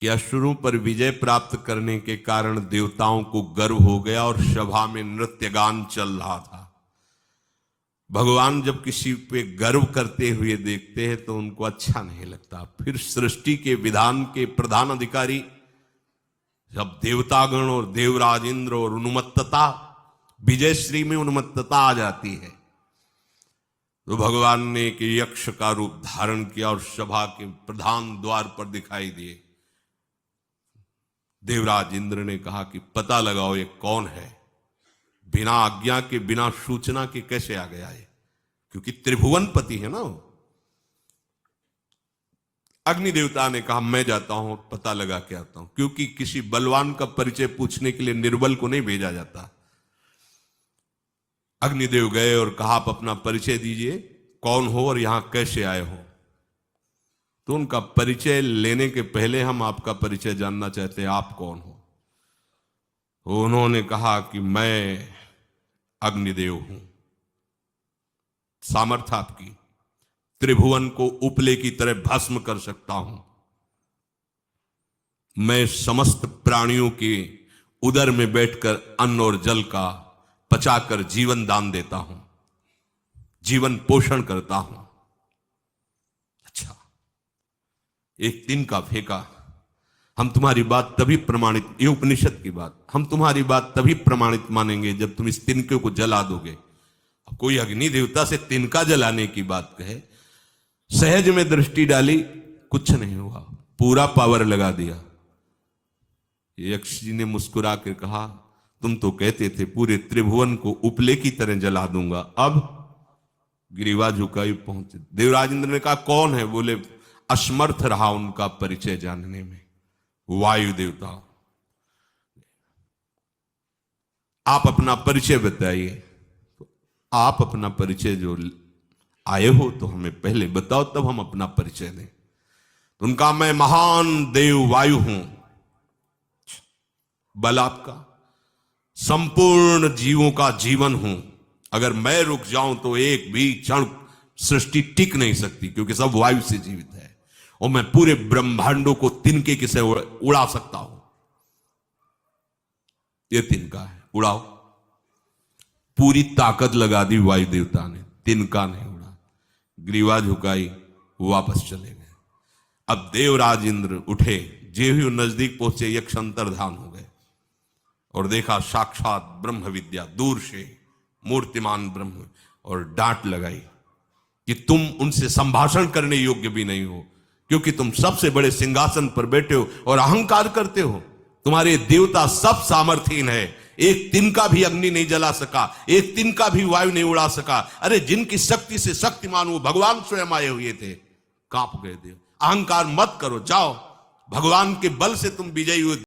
कि असुरों पर विजय प्राप्त करने के कारण देवताओं को गर्व हो गया और सभा में नृत्य गान चल रहा था। भगवान जब किसी पे गर्व करते हुए देखते हैं तो उनको अच्छा नहीं लगता। फिर सृष्टि के विधान के प्रधान अधिकारी जब देवतागण और देवराज इंद्र और उन्मत्तता, विजयश्री में उन्मत्तता आ जाती है, तो भगवान ने एक यक्ष का रूप धारण किया और सभा के प्रधान द्वार पर दिखाई दिए। देवराज इंद्र ने कहा कि पता लगाओ ये कौन है, बिना आज्ञा के बिना सूचना के कैसे आ गया है, क्योंकि त्रिभुवनपति है ना। अग्नि देवता ने कहा मैं जाता हूं, पता लगा के आता हूं, क्योंकि किसी बलवान का परिचय पूछने के लिए निर्बल को नहीं भेजा जाता। अग्निदेव गए और कहा आप अपना परिचय दीजिए, कौन हो और यहां कैसे आए हो। तो उनका परिचय लेने के पहले हम आपका परिचय जानना चाहते हैं, आप कौन हो। उन्होंने कहा कि मैं अग्निदेव हूं। सामर्थ्य आपकी, त्रिभुवन को उपले की तरह भस्म कर सकता हूं। मैं समस्त प्राणियों के उदर में बैठकर अन्न और जल का पचाकर जीवन दान देता हूं, जीवन पोषण करता हूं। अच्छा, एक तिनका फेंका, हम तुम्हारी बात तभी प्रमाणित, ये उपनिषद की बात, हम तुम्हारी बात तभी प्रमाणित मानेंगे जब तुम इस तिनके को जला दोगे। अब कोई अग्नि देवता से तिनका जलाने की बात कहे, सहज में दृष्टि डाली, कुछ नहीं हुआ, पूरा पावर लगा दिया। यक्ष जी ने मुस्कुरा कर कहा तुम तो कहते थे पूरे त्रिभुवन को उपले की तरह जला दूंगा, अब ग्रीवा झुकाई पहुंचे। देवराज इंद्र ने कहा कौन है, बोले असमर्थ रहा उनका परिचय जानने में, वायु देवता। आप अपना परिचय बताइए। आप अपना परिचय जो आए हो तो हमें पहले बताओ, तब हम अपना परिचय दें। तो उनका मैं महान देव वायु हूं। बल आपका, संपूर्ण जीवों का जीवन हूं। अगर मैं रुक जाऊं तो एक भी क्षण सृष्टि टिक नहीं सकती, क्योंकि सब वायु से जीवित है। और मैं पूरे ब्रह्मांडों को तिनके से उड़ा सकता हूं। ये तिनका है, उड़ाओ। पूरी ताकत लगा दी वायु देवता ने, तिनका नहीं उड़ा। ग्रीवा झुकाई, वापस चले गए। अब देवराज इंद्र उठे, जे ही नजदीक पहुंचे यक्ष अंतर्धान हो गए और देखा साक्षात ब्रह्म विद्या, दूर से मूर्तिमान ब्रह्म, और डांट लगाई कि तुम उनसे संभाषण करने योग्य भी नहीं हो, क्योंकि तुम सबसे बड़े सिंहासन पर बैठे हो और अहंकार करते हो। तुम्हारे देवता सब सामर्थ्यहीन है, एक तिनका भी अग्नि नहीं जला सका, एक तिनका भी वायु नहीं उड़ा सका। अरे जिनकी शक्ति से शक्तिमान वो भगवान स्वयं आए हुए थे, कांप गए थे। अहंकार मत करो, जाओ, भगवान के बल से तुम विजयी हुए।